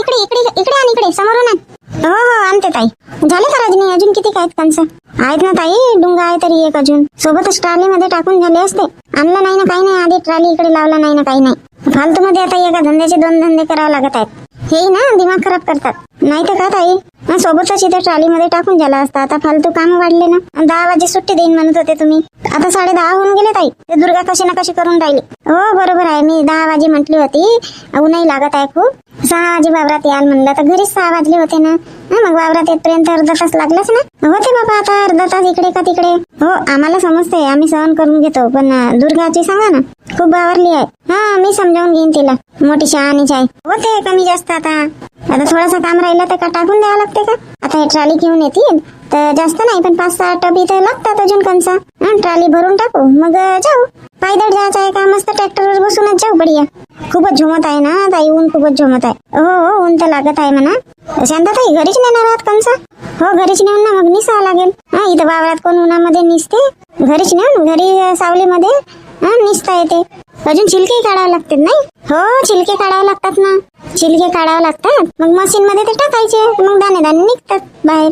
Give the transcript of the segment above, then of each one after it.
इकडे इकडे इकडे आण, इकडे समोरून आण. हो हो आणते ताई. झाले का रजनी? अजून किती काय कंस आहेत ना ताई? डुंगा आहे तरी एक अजून सोबतच ट्रॉली मध्ये टाकून झाले असते. आणलं नाही ना काही नाही, आधी ट्रॉली इकडे लावला नाही ना काही नाही. फालतू मध्ये आता एका धंद्याचे दोन धंदे करावे लागत आहेत. हे ना दिमाग खराब करतात. नाही तर का ताई, सोबतच इथे ट्रॉली मध्ये टाकून झाला असता. आता फालतू काम वाढले ना. 10 वाजे सुट्टी देईन म्हणत होते तुम्ही, आता 10:30 होऊन गेले ताई. ते दुर्गा कशी ना कशी करून राहिली. हो बरोबर आहे, मी 10 वाजे म्हटली होती. ऊनही लागत आहे खूप. 6 वाजे वावरात याल म्हणलं तर घरीच 6 वाजले होते ना. मग वावरात येतपर्यंत अर्धा तास लागलाच ना. होते बाबा आता अर्धा तास इकडे का तिकडे. हो आम्हाला समजते, आम्ही सहन करून घेतो. पण दुर्गाची सांगा ना, खूप बावरली आहे. हा मी समजावून घेईन तिला, मोठी शहाणीच आहे. होते कमी जास्त. आता थोडासा काम राहिलं तर का टाकून द्यावं लागते का? आता हे ट्रॉली घेऊन येतील तर जास्त नाही, पण 5-6 टब इथे लागतात अजून कंसा. ट्रॉली भरून टाकू मग जाऊ. पायदळ जायचं आहे का? मस्त ट्रॅक्टरवर बसूनच जाऊ. बढिया. खूपच झोमत आहे ना ताई, ऊन खूपच झोमत आहे. हो ऊन तर लागत आहे म्हणा. शांताताई घरीच नेणार आहात कंसा? हो घरीच नेऊन ना मग निसावं लागेल. इथं वावरात कोण उन्हामध्ये निसते? घरीच नेऊन घरी सावलीमध्ये निसता येते. अजून छिलके काढावे लागतात नाही? हो छिलके काढावे लागतात ना. छिलके काढावे लागतात, मग मशीन मध्ये ते टाकायचे, मग दाणे दाणे निघतात बाहेर.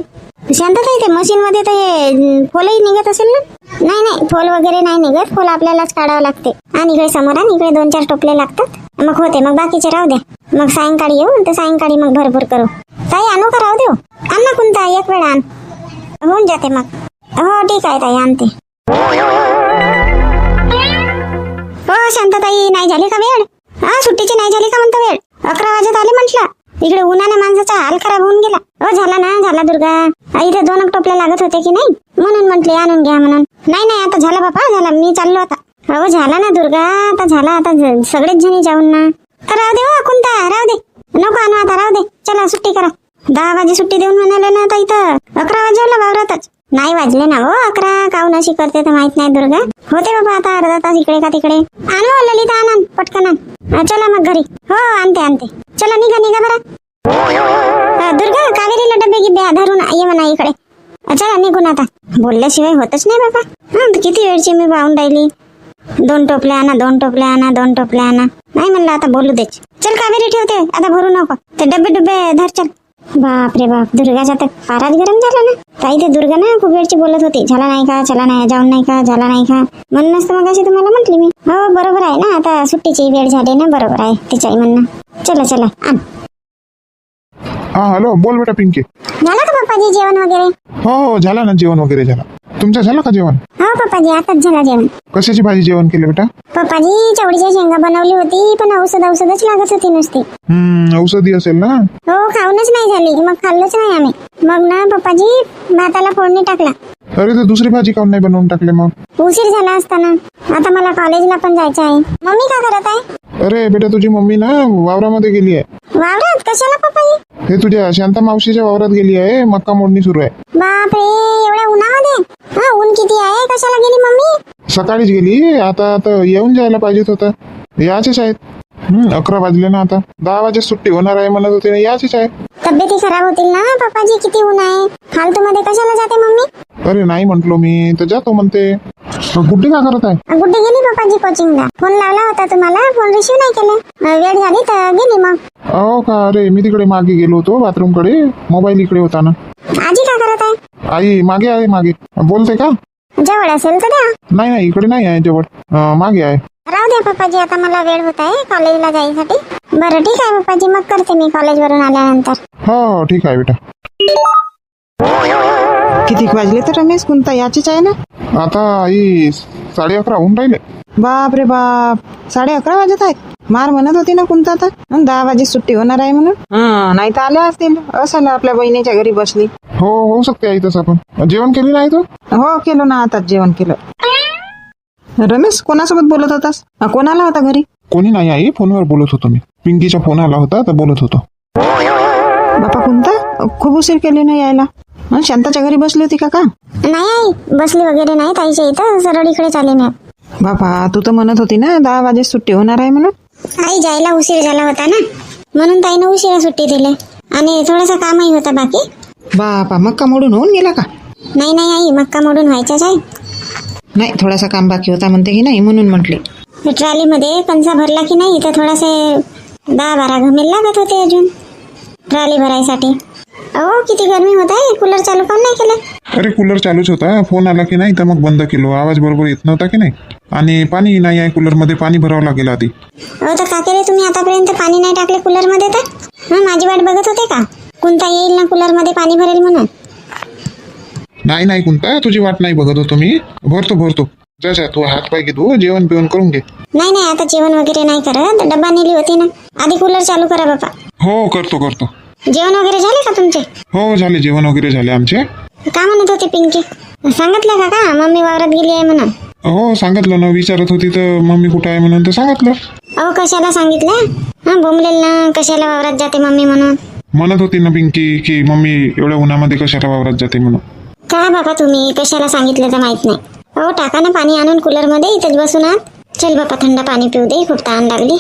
शांतता ते मशीन मध्ये तर हे फोलही निघत असेल ना? नाही नाही फोल वगैरे नाही निघत. फोल आपल्यालाच काढावं लागते. आणि इकडे समोर आणि इकडे 2-4 टोपले लागतात. मग होते, मग बाकीचे राहू द्या. मग सायंकाळी येऊ तर सायंकाळी मग भरपूर करू. ताई आणू का राहू देऊ? आण ना कोणता एक वेळ आण, होऊन जाते मग. हो ठीक आहे ताई आणते. हो शांताताई नाही झाली का वेळ? सुट्टीची नाही झाली का म्हणतो वेळ? 11 वाजत आले म्हटलं. इकडे उन्हाने माणसाचा हाल खराब होऊन गेला. हो झाला ना, झाला दुर्गा. इथे 2 टोपल्या लागत होते की नाही, म्हणून म्हटले आणून घ्या म्हणून. नाही आता झाला बापा, झाला. मी चाललो आता. हो झाला ना दुर्गा, आता झाला. आता सगळेच जणी जाऊन ना. तर राहू दे हो कोणता, राहू दे. नको आणू आता, राहू दे. चला सुट्टी करा. 10 वाजे सुट्टी देऊन म्हणाले ना आता इथं 11 वाजवला वावरातच. नाही वाजले ना हो 11. काऊन अशी करते तर माहित नाही दुर्गा. होते बाबा आता अर्धा तास इकडे का तिकडे. आणू ललिता आण पटकन आण. चला मग घरी. हो आणते. चला निघा बरं. दुर्गा कावेरीला डबे गिब्बे धरून ये म्हणा इकडे. चला निघून आता. बोलल्याशिवाय होतच नाही बाबा. किती वेळची मी पाहून राहिली. 2 टोपल्या आणा, 2 टोपल्या आणा, 2 टोपल्या आणा. नाही म्हणलं आता बोलू देच. चल कावेरी ठेवते आता, भरू नको. ते डबे धर चल. बाप रे बाप, दुर्गाचा तर पाराच गरम झाला ना. ताई ते दुर्गा ना खूप वेळची बोलत होती, झाला नाही का, चला नाही जाऊन नाही का, झाला नाही का. म्हणूनच तर मग अशी तुम्हाला म्हटली मी. हो बरोबर आहे ना, आता सुट्टीची वेळ झाली ना. बरोबर आहे तिच्याही म्हणणं. चला आण. हॅलो बोल बेटा पिंकी. झालं का पप्पाजी जेवण वगैरे? हो झाला ना, जेवण वगैरे झाला. तुमचं झालं का जेवण? हो पप्पाजी आताच झाला जेवण. कशाची भाजी जेवण केलं बेटा? पप्पाजी चवळीच्या शेंगा बनवली होती, पण औषधच लागत होती नुसती. औषधी असेल ना. हो खाऊनच नाही झाली, मग खाल्लंच नाही आम्ही. मग ना पप्पाजी भाताला फोडणी टाकला. अरे तर दुसरी भाजी काऊन नाही बनवून टाकले मग? उशीर झाला असताना. आता मला कॉलेजला पण जायचं आहे. मम्मी का करत आहे? अरे बेटा तुझी मम्मी ना वावरामध्ये गेली आहे. वावरात कशाला पप्पाजी? हे तुझ्या शांता मावशीच्या वावरात गेली आहे, मक्का मोडणी सुरू आहे. बापरे एवढ्या उन्हामध्ये? ऊन किती आहे, कशाला गेली मम्मी? सकाळीच गेली. आता येऊन जायला पाहिजेत होतं. याचेच आहेत. 11 वाजले ना. आता 10 वाजे सुट्टी होणार आहे म्हणत होते ना. याचेच आहे. तब्येती खराब होतील ना पप्पाजी, किती ऊन आहे. फालतू मध्ये कशाला जाते मम्मी? अरे नाही म्हंटलो मी तर जातो म्हणते. गुड्डी का करत आहे? गुड्डी गेली पप्पाजी कोचिंगला. फोन लावला होता तुम्हाला, फोन रिसीव्ह नाही केला. वेळ झाली तर गेली मग. हो का? अरे मी तिकडे मागे गेलो होतो बाथरूम कडे, मोबाईल इकडे होता ना. आजी का करत आहे? आई मागे आहे. मागे बोलते का? जवळ असेल तर द्या. नाही इकडे नाही आहे, जवळ मागे आहे. राहू द्या पप्पाजी, आता मला वेळ होत आहे कॉलेजला जायसाठी. बरं ठीक आहे पप्पाजी, मग करते मी कॉलेज वरून आल्यानंतर. हो ठीक आहे बेटा. किती वाजले तर रमेश? कोणता याचीच आहे ना. आता आई 11:30 होऊन राहिले. बाप रे बाप, 11:30 वाजत आहेत. मार म्हणत होती ना कोणता आता 10 वाजे सुट्टी होणार आहे म्हणून. नाही तर आल्या असतील. असं आपल्या बहिणीच्या घरी बसली. हो होऊ शकते आई तसं. पण जेवण केली नाही तू? हो केलं ना, आताच जेवण केलं. रमेश कोणासोबत बोलत होतास? कोणाला होता घरी? कोणी नाही आई, फोनवर बोलत होतो मी. पिंकीचा फोन आला होता तर बोलत होतो. बापा कोणता? खूप उशीर केली ना यायला. शांताच्या घरी बसली होती का? नाही आई बसली वगैरे नाही, ताईच्या इथं सरळ इकडे चाले मी. बापा तू तर म्हणत होती ना 10 वाजे सुट्टी होणार आहे म्हणून. आई जायला उशीर झाला होता ना, म्हणून ताईनं उशिरा सुट्टी दिली. आणि थोडासा कामही होता बाकी. बापा मक्का मोडून होऊन गेला का? नाही आई मक्का मोडून व्हायचाच आहे. नाही थोडासा काम बाकी होता म्हणते की नाही, म्हणून म्हटले. ट्रॉली मध्ये कंचा भरला की नाही तर थोडासे 10-12 घमेल लागत होते अजून. ट्रॉली भरायसाठी. अहो किती गरमी होत आहे, कूलर चालू काऊन नाही केलं? अरे कूलर चालूच होता, फोन आला की नाही तर मग बंद केलो. आवाज बरोबर येत नव्हता की नाही. आणि पाणी नाही आहे कूलरमध्ये, पाणी भरावं लागेल आधी. अहो तर का केले तुम्ही आतापर्यंत पाणी नाही टाकले कूलरमध्ये तर? हा माझी वाट बघत होते का कोणता येईल ना कूलरमध्ये पाणी भरेल म्हणून? नाही कोणता तुझी वाट नाही बघत होतो मी. भरतो जा तू हात पाय घे, तू जेवण पिवण करून घे. नाही आता जेवण वगैरे नाही करत, डब्बा नेली होती ना. आधी कूलर चालू करा बापा. हो करतो. जेवण वगैरे झाले का तुमचे? हो झाले, जेवण वगैरे झाले आमचे. का म्हणत होते पिंकी? सांगितलं का मम्मी वावरात गेली आहे म्हणून? हो सांगितलं ना, विचारत होती तर मम्मी कुठं आहे म्हणून तर सांगितलं. अहो कशाला सांगितलं? हा बोंबलेल ना, कशाला वावरात जाते मम्मी म्हणून. म्हणत होती ना पिंकी की मम्मी एवढ्या उन्हामध्ये कशाला वावरात जाते म्हणून. का बाबा तुम्ही कशाला सांगितलं तर माहित नाही. अहो टाका ना पाणी आणून कूलर मध्ये, इथेच बसून आहात. चल बापा थंड पाणी पिऊ दे, खूप तहान लागली.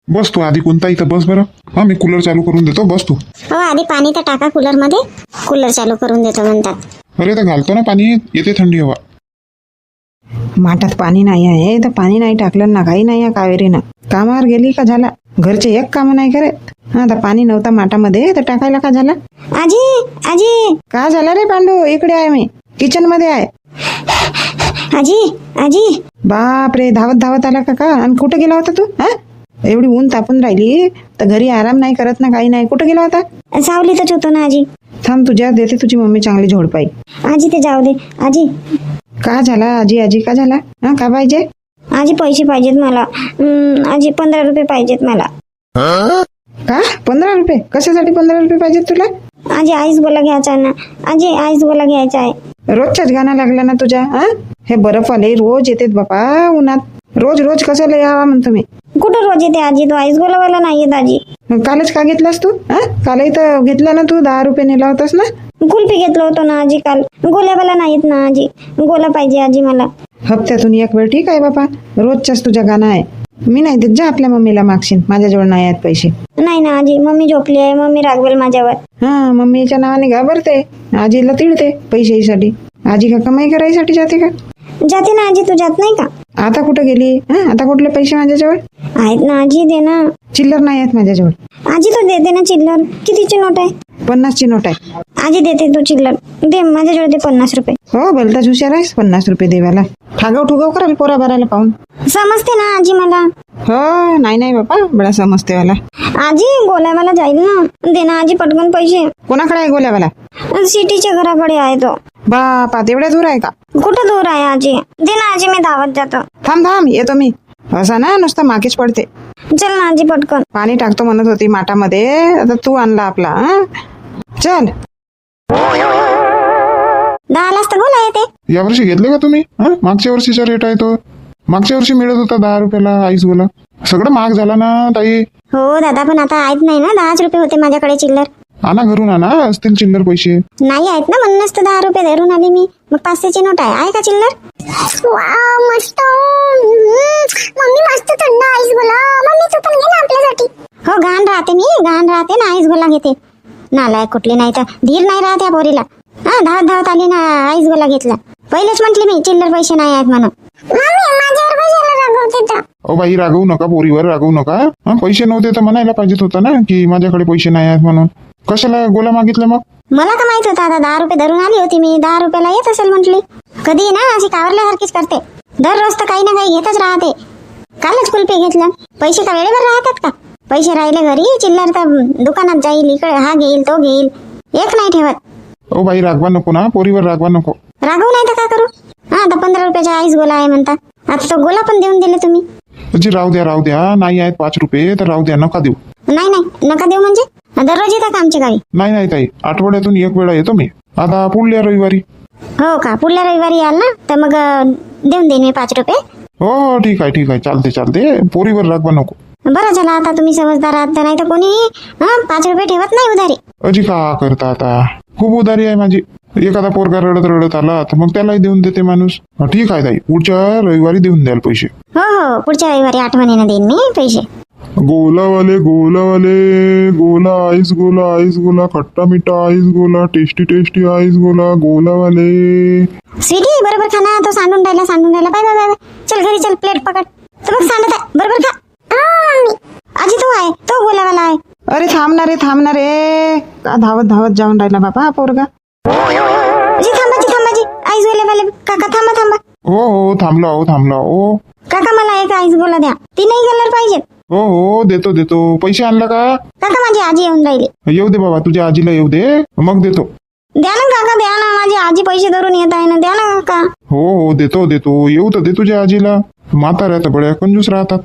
बस तू आधी कोणता इथं बस बरं. हा मी कूलर चालू करून देतो, बस तू. हो आधी पाणी तर टाका कूलर मध्ये, कूलर चालू करून देतो म्हणतात. अरे तर घालतो ना पाणी, येते थंडी हवा. माठात पाणी नाही आहे तर पाणी नाही टाकलं ना, काही नाही आहे कावेरीनं. कामावर गेली का झाला, घरचे एक काम नाही करत. हा आता पाणी नव्हता माठामध्ये तर टाकायला का झाला? आजी का झाला रे पांडू? इकडे आहे मी, किचन मध्ये आहे. आजी बाप रे, धावत आला का आणि कुठे गेला होता तू? हा एवढी ऊन तापून राहिली तर घरी आराम नाही करत ना, काही नाही. कुठे गेला होता? सावलीतच होतो ना आजी. थांब तुझ्या देते तुझी मम्मी चांगली झोडपाई. आजी ते जाऊ दे. आजी का झाला आजी का झाला? हा का पाहिजे? आजी पैसे पाहिजेत मला. आजी 15 रुपये पाहिजेत मला. का 15 रुपये? कशासाठी 15 रुपये पाहिजेत तुला? आजी आईस गोला घ्यायचा आहे ना. आजी आईस गोला घ्यायचा आहे. रोजच्याच गाणं लागला ना तुझ्या. हा हे बर्फवाले रोज येतात बापा उन्हात. रोज कशाला यावा म्हणतो मी. कुठं रोज येते आजी? तो आईस गोलावाला नाही येत आजी. कालच का घेतलास तू? हा कालही तर घेतला ना तू, 10 रुपये नेला होतास ना. कुल्फी घेतलं होतं ना आजी काल. गोल्यावाला नाही येत ना आजी, गोला पाहिजे आजी मला. हप्त्यातून एक वेळ ठीक आहे बापा, रोजच्याच तुझ्या गाणं आहे. मी नाही देत, जा आपल्या मम्मीला मागशील, माझ्याजवळ नाही आहेत पैसे. नाही ना आजी, मम्मी झोपली आहे, मम्मी रागवेल माझ्यावर. हा मम्मीच्या नावाने घाबरते, आजीला तिळते पैशासाठी. आजी का कमाई करायसाठी जाते का? जाते ना आजी, तू जात नाही का? आता कुठं गेली? हा आता कुठले पैसे माझ्याजवळ आहेत ना आजी, दे ना. चिल्लर नाही आहेत माझ्याजवळ. आजी तू देते ना चिल्लर. कितीची नोट आहे? 50 ची नोट आहे. आजी देते तू चिल्लर, दे माझ्याजवळ दे 50 रुपये. हो भलताच हुशार आहेस, 50 रुपये देवाला. ठागव कराल पोरा भरायला पाहून. समजते ना आजी मला. हो नाही बापा, बडा समजतेवाला. आजी गोल्यावाला जाईल ना, दे ना आजी पटकन पैसे. कोणाकडे आहे गोल्यावाला? सिटीच्या घराकडे आहे तो. बापा तेवढ्या दूर आहे का? कुठं दूर आहे आजी? दे ना आजी, मी धावत जातो. थांब येतो मी. असा ना नुसतं मागेच पडते. चल ना आजी पटकन. पाणी टाकतो म्हणत होती माठामध्ये, आता तू आणला आपला. चल 10 तर गोला येते. यावर्षी घेतले का तुम्ही? मागच्या वर्षीचा रेट आहे तो. मागच्या वर्षी मिळत होता 10 रुपयाला आईस गोला. सगळं महाग झाला ना ताई. हो दादा, पण आता आहेत नाही ना, 10 रुपये होते माझ्याकडे चिल्लर. आणा घरून आणा, असतील चिल्लर पैसे. नाही आहेत ना, म्हणूनच तर 10 रुपये धरून आली मी. मग 500ची नोट आहे का चिल्लर? मस्त मम्मी, मस्त थंड आईस गोला. मम्मी तू पण घे ना आपल्यासाठी. हो घाण राहते ना, आईस गोला घेते. नालायक कुठली, नाही तर धीर नाही राहत या पोरीला. हा धावत आली ना, आईस गोला घेतला. पहिलेच म्हटली मी चिल्लर पैसे नाही आहेत म्हणून. माझ्यावर कशाला रागवते? ओ बाई रागवू नका, पोरीवर रागवू नका. पैसे नव्हते तर म्हणायला पाहिजेत होता ना की माझ्याकडे पैसे नाही आहेत म्हणून. कशाला गोला मागितलं मग? मला का माहित होतं, आता 10 रुपये धरून आली होती मी. 10 रुपयाला येत असेल म्हटली. कधी ना अशी कावरल्यासारखीच करते. दररोज तर काही ना काही घेतच राहते. कालच कुल्फी घेतलं. पैसे का वेळेवर राहतात का? पैसे राहिले घरी, चिल्लर तर दुकानात जाईल, इकडे हा घेईल तो घेईल, एक नाही ठेवत. ओ बाई रागवा नको ना, पोरीवर रागवा नको. रागवू नाही तर का करू? हा आता 15 रुपयाचा आईस गोला आहे म्हणता. आता तो गोला पण देऊन दिले तुम्ही. जी राहू द्या, नाही आहेत 5 रुपये तर राहू द्या, नका देऊ. नाही नका देऊ म्हणजे? दररोज येतात का आमच्या गावी? नाही ताई, आठवड्यातून एक वेळा येतो मी. आता पुढल्या रविवारी. हो का, पुढल्या रविवारी याल ना, तर मग देऊन देईन मी 5 रुपये. हो ठीक आहे, चालते. पोरीवर रागवा नको. बरं झालं आता तुम्ही समजदार आहात, नाही तर कोणी 5 रुपये ठेवत नाही उधारी. अजी का करता आता, खूप उधारी आहे माझी. एखादा पोरगा रडत आला तर मग त्यालाही देऊन देते माणूस. ठीक आहे ताई, पुढच्या रविवारी देऊन द्याल पैसे. हो पुढच्या रविवारी आठवणीनं देईन मी पैसे. गोलावाले गोला, आईस गोला, खट्टा मिठा आईस गोला, टेस्टी आईस गोलावाले. स्वीटी बरोबर खाना, तो सांडून राहिला. बाय. चल घरी चल, प्लेट पकड. तर मग सांडत आहे बरोबर खा. आजी तो आहे, तो गोलावाला आहे. अरे थांबणार रे का धावत धावत जाऊन राहिला बाबा हा पोरगा. जी थांबाजी आईस गोल्यावाले काका थांबा. हो थांबलो हो. काका मला एक आईस गोला द्या. तीनही कलर पाहिजेत. हो देतो. पैसे आणला का? काका माझी आजी येऊन राहिली. येऊ दे बाबा, तुझ्या आजीला येऊ दे, मग देतो. द्या ना काका, द्या ना. माझी आजी पैसे धरून येत आहे ना, द्या ना काका. हो देतो येऊ तर दे तुझ्या आजीला. म्हाताऱ्या तर बड्या कंजूस राहतात.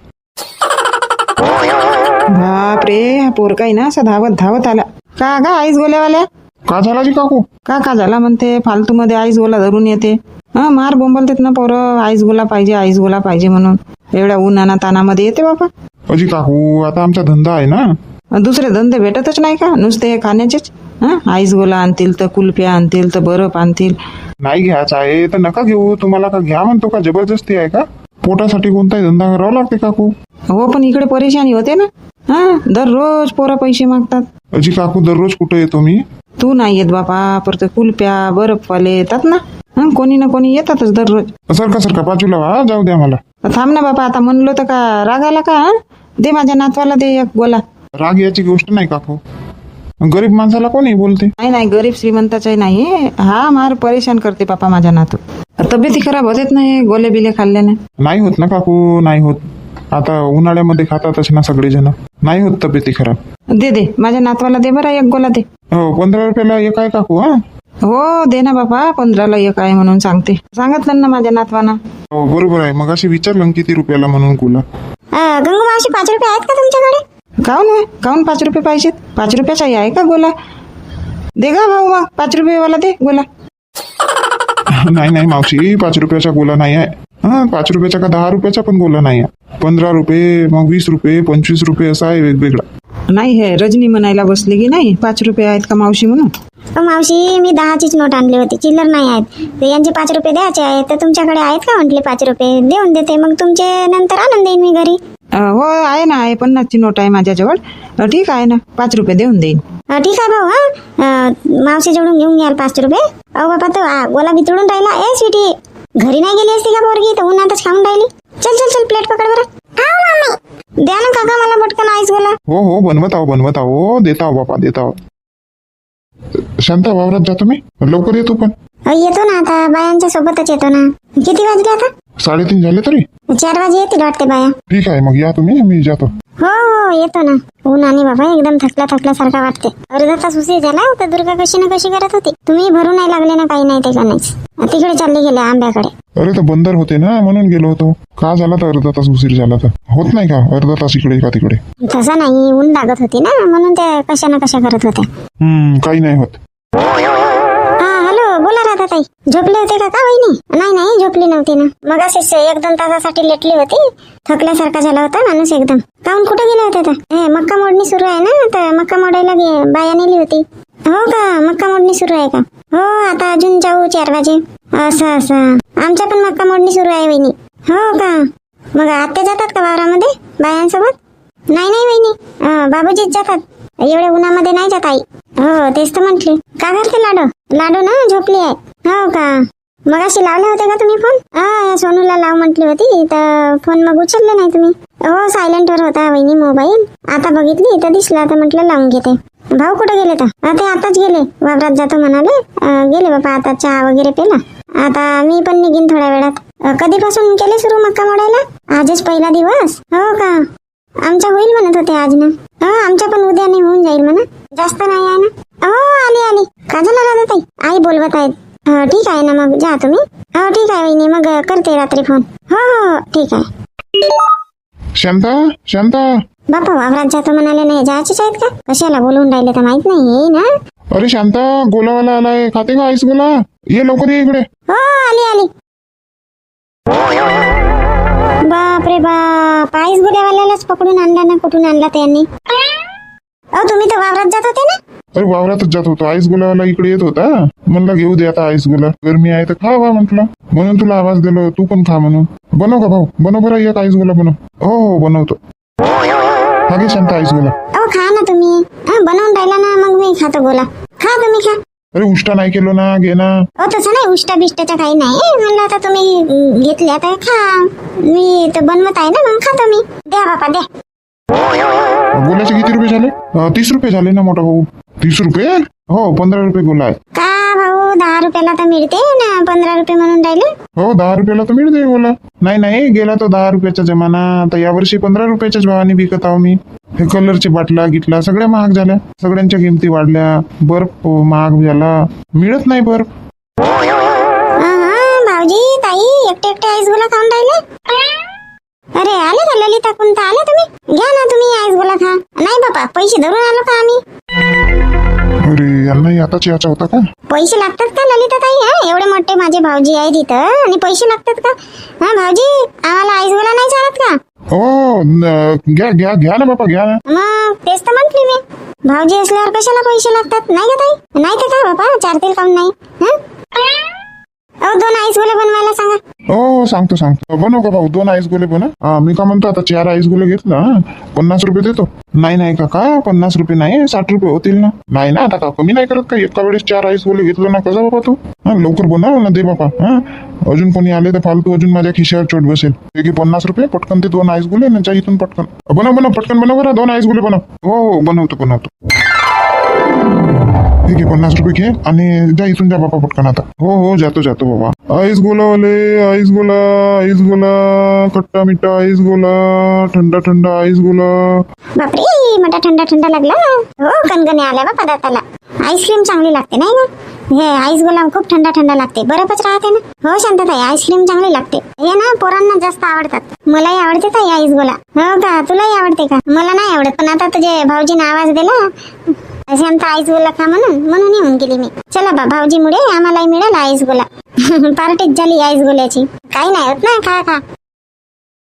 बापरे हा पोरगा आहे ना असा धावत आला. का आईस गोल्यावाल्या का झाला जी काकू? का झाला म्हणते फालतू मध्ये आईस गोला धरून येते. हा मार बोंबलतेत ना पोरं, आईस गोला पाहिजे म्हणून. एवढ्या उन्हाना तानामध्ये येते बाबा. अजी काकू आता आमचा धंदा आहे ना. दुसरे धंदे भेटतच नाही का, नुसते हे खाण्याचेच. हा आईस गोला आणतील तर कुल्फ्या आणतील तर बर्फ आणतील. नाही घ्यायचं आहे तर नका घेऊ. तुम्हाला का घ्या म्हणतो का? जबरदस्ती आहे का? पोटासाठी कोणताही धंदा करावा लागते काकू. हो पण इकडे परेशानी होते ना. हा दररोज पोरं पैसे मागतात. अजी काकू दररोज कुठे येतो मी? तू नाही येत बापा, परत कुल्फ्या बर्फवाले येतात ना. कोणी ना कोणी येतातच दररोज. सरका बाजूला व्हा, जाऊ द्या मला. थांब ना बापा, आता म्हणलो तर का राग आला का? दे माझ्या नातवाला दे एक गोला. राग याची गोष्ट नाही काकू. गरीब माणसाला कोणी बोलते? नाही गरीब श्रीमंताचाही नाही. हा मार परेशान करते बापा माझ्या नातू. तब्येती खराब होतेत नाही गोले बिले खाल्ल्याने. नाही होत ना काकू, नाही होत. आता उन्हाळ्यामध्ये खातातच ना सगळेजण. नाही होत तब्येती खराब. दे माझ्या नातवाला दे बरं एक गोला दे. हो 15 रुपयाला एक आहे काकू. हा हो दे ना बापा, 15ला एक आहे म्हणून सांगितलं ना माझ्या नातवाना. हो बरोबर आहे. मग अशी विचारलं किती रुपयाला म्हणून गुला. गंगू मावशी 5 रुपये आहेत का तुमच्याकडे? काऊन 5 रुपये पाहिजेत? 5 रुपयाचाही आहे का गोला? दे का भाऊ मग 5 रुपयेवाला दे गोला. नाही मावशी, 5 रुपयाचा गोला नाही आहे. 5 रुपयाचा का 10 रुपयाचा पण गोला नाही आहे. 15 रुपये, मग 20 रुपये, 25 रुपये असा आहे वेगवेगळा. नाही हे रजनी म्हणायला बसली की नाही 5 रुपये आहेत का मावशी म्हणून. मावशी मी 10चीच नोट आणली होती, चिल्लर नाही आहेत. तर यांचे 5 रुपये द्यायचे आहेत. तर तुमच्याकडे आहेत का म्हटले? 5 रुपये देऊन देते, मग तुमचे नंतर आणून देईन मी घरी. हो आहे ना, आहे 50ची नोट आहे माझ्याजवळ. ठीक आहे ना, 5 रुपये देऊन देईन. ठीक आहे भाऊ. मावशी जवळून घेऊन घ्याल 5 रुपये. अहो बाबा तो गोला बितळून राहिला. ए स्वीटी, घरी नाही गेली असती का पोरगी? तर उन्हातच खाऊन राहिली. चल प्लेट पकड बरं. द्या ना काका मला पटकन आईस गोला. हो बनवत आहो. देता हो बापा, देता हो. शांता वावरात जातो मी, लवकर येतो पण. येतो ना आता, बायांच्या सोबतच येतो ना. किती वाजले आता? 3:30 झाले तरी. 4 वाजे येतील वाटते बाया. ठीक आहे, मग या तुम्ही, मी जातो. हो येतो ना. उन्हाने बाबा एकदम थकल्यासारखा वाटते. अर्धा तास उशीर झाला तर दुर्गा कशी ना कशी करत होती. तुम्ही भरू नाही लागले ना, काही नाही ते का नाहीच. तिकडे चालले गेले आंब्याकडे. अरे तर बंदर होते ना म्हणून गेलो होतो. का झाला तर अर्धा तास उशीर झाला तर? होत नाही का अर्धा तास इकडे का तिकडे? तसं नाही, ऊन लागत होती ना म्हणून त्या कशा ना कशा करत होत्या. काही नाही होत. हॅलो बोला राधा ताई. झोपले होते का वहिनी? नाही झोपली नव्हती ना. मग असेच 1-2 तासासाठी लेटली होती. थकल्यासारखा झाला होता माणूस एकदम. काहून कुठे गेले होते तर? मक्का मोडणी सुरू आहे ना, तर मक्का मोडायला बाया नेली होती. हो का, मक्का मोडणी सुरू आहे का? हो आता अजून जाऊ 4 वाजे. असं आमच्या पण मक्का मोडणी सुरू आहे वहिनी. हो का, मग आत्या जातात का वावरामध्ये बायांसोबत? नाही वहिनी, बाबूजीच जातात. एवढ्या उन्हामध्ये नाही जात आई. हो तेच तर म्हटली. का करते लाडू ना झोपली आहे. हो का, मग अशी लावले होते का तुम्ही फोन? सोनूला लाव म्हटली होती तर फोन मग उचलले नाही तुम्ही. हो सायलेंटवर होता वहिनी मोबाईल. आता बघितली तर दिसला तर म्हटलं लावून घेते. भाऊ कुठे गेले तर? ते आताच गेले, वावरात जातो म्हणाले. गेले बाबा, आता चहा वगैरे पेला. आता मी पण निघीन थोड्या वेळात. कधीपासून केले सुरू मक्का मोडायला? आजच पहिला दिवस. हो का, आमच्या होईल म्हणत होते आज ना. आमच्या पण उद्या नाही होऊन जाईल म्हणा, जास्त नाही आहे ना. हो आली. का झालं राधा ताई? आई बोलवत आहेत. ठीक आहे ना, मग जा तुम्ही. हो ठीक आहे वहिनी, मग करते रात्री फोन. हो ठीक आहे. शांता बापा वावरात जातो म्हणाले, नाही जायचेच आहेत का? कशाला बोलवून राहिले तर माहित नाही ना. अरे शांता, गोलावाला आलाय. खाते का आईस गोला? ये लवकर ये इकडे. हो आली. बापरे बाप, आईस गोल्यावाल्यालाच पकडून आणला ना. कुठून आणला त्यांनी? तुम्ही तर वावरात जात होते ना? अरे वावरातच जात होतो. आईस गोलावाला इकडे येत होता. म्हणलं घेऊ दे आता आईस गोला, गरमी आहे तर खावा म्हटलं, म्हणून तुला आवाज दिलो तू पण खा म्हणून. बनव का भाऊ? बनव बरं एक आईस गोला बनव. हो बनवतो. घे शांता आईस गोला. खा ना तुम्ही. बनवून राहिला ना, मग मी खातो गोला. खा तुम्ही खा. अरे उष्टा नाही केलो ना, घे ना. तसं नाही, उष्टा बिष्टाचा काही नाही म्हणलं. आता तुम्ही घेतल्या तर खा. मी तर बनवत आहे ना, मग खातो मी. द्या बापा द्या. गोल्याचे किती रुपये झाले? 30 रुपये झाले ना मोठा भाऊ. 30 रुपये? हो 15 रुपये गोला आहे. का भाऊ 10 रुपयाला तर मिळते ना, 15 रुपये म्हणून राहिले. हो 10 रुपयाला तर मिळते गोला. नाही गेला तो 10 रुपयाचा जमाना. आता यावर्षी 15 रुपयाच्याच भावाने विकत आहो मी. हे कलरचे बाटला गिटला सगळ्या महाग झाल्या, सगळ्यांच्या किमती वाढल्या. बर्फ महाग झाला, मिळत नाही बर्फ. भाऊजी ताई एकटे एकटे आईस गोला खाऊन राहिले. अरे आले का ललिता कोणता आले तुम्ही? घ्या ना तुम्ही आईस गोला खा. नाही बाबा पैसे धरून आलो का आम्ही? अरे यांना आताच याचा होता का? पैसे लागतात का ललिता ताई? हा एवढे मोठे माझे भाऊजी आहेत इथं आणि पैसे लागतात का? हा भाऊजी आम्हाला आईस गोला नाही चालत का? हो घ्या ना बाबा घ्या ना. मग तेच तर म्हटली मी, भाऊजी असल्यावर कशाला पैसे लागतात? नाही का ताई? नाही तर काय बाबा चारतील काम नाही. अहो 2 आईस गोले बनवायला सांगा. हो सांगतो. बनव का भाऊ 2 आईस गोले बनव. मी का म्हणतो आता 4 आईस गोले घेतला 50 रुपये देतो. नाही काका 50 रुपये नाही 60 रुपये होतील ना. नाही ना आता का कमी नाही करत का? एका वेळेस 4 आईस गोले घेतलं ना कसा बाबा तू? लवकर बनव ना दे बाबा. अजून कोणी आले तर फालतू अजून माझ्या खिशावर चोट बसेल. की 50 रुपये पटकन ते 2 आईस गोले ना इथून पटकन बनव पटकन बनव बरं 2 आईस गोले बनव. हो बनवतो. ठीक आहे 50 रुपये घे आणि जा इथून जा बाबा पटकन आता. हो जातो बाबा. आईस गोलावाले आईस गोला खट्टा मिठा आईस गोला थंडा आईस गोला. बापरे मोठा थंडा लागला. हो कणकणी आल्या बापा दाताला. आईस्क्रीम चांगली लागते नाही ना? हे आईस गोला खूप थंडा लागते, बरफच राहते ना. हो शांतताई आईस्क्रीम चांगली लागते. हे ना पोरांना जास्त आवडतात. मलाही आवडते ताई आईस गोला. हो का तुलाही आवडते का? मला नाही आवडत, पण आता तुझे भाऊजीने आवाज दिला शांत आईस गोला खा म्हणून येऊन गेली मी. चला बा भाऊजीमुळे आम्हालाही मिळाला आईस गोला. पार्टीच झाली आईस गोल्याची. काही नाही होत ना खा.